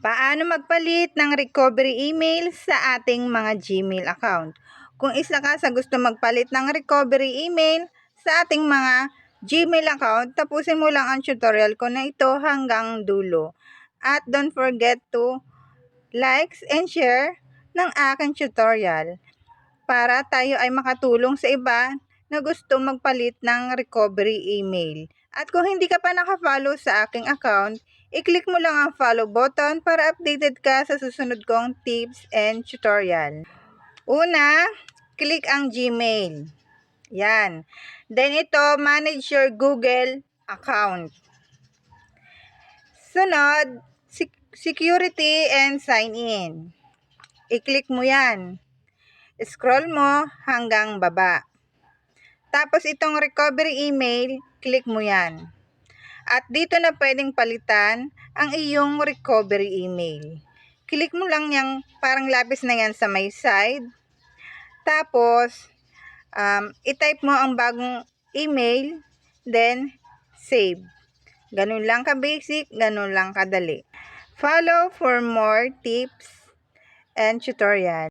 Paano magpalit ng recovery email sa ating mga Gmail account? Kung isa ka sa gusto magpalit ng recovery email sa ating mga Gmail account, tapusin mo lang ang tutorial ko na ito hanggang dulo. At don't forget to like and share ng aking tutorial para tayo ay makatulong sa iba na gusto magpalit ng recovery email. At kung hindi ka pa nakafollow sa aking account, i-click mo lang ang follow button para updated ka sa susunod kong tips and tutorial. Una, click ang Gmail. Yan. Then ito, manage your Google account. Sunod, security and sign in. I-click mo yan. Scroll mo hanggang baba. Tapos itong recovery email, click mo yan. At dito na pwedeng palitan ang iyong recovery email. Click mo lang yung parang lapis na yan sa may side. Tapos, i-type mo ang bagong email, then save. Ganun lang ka-basic, ganun lang kadali. Follow for more tips and tutorial.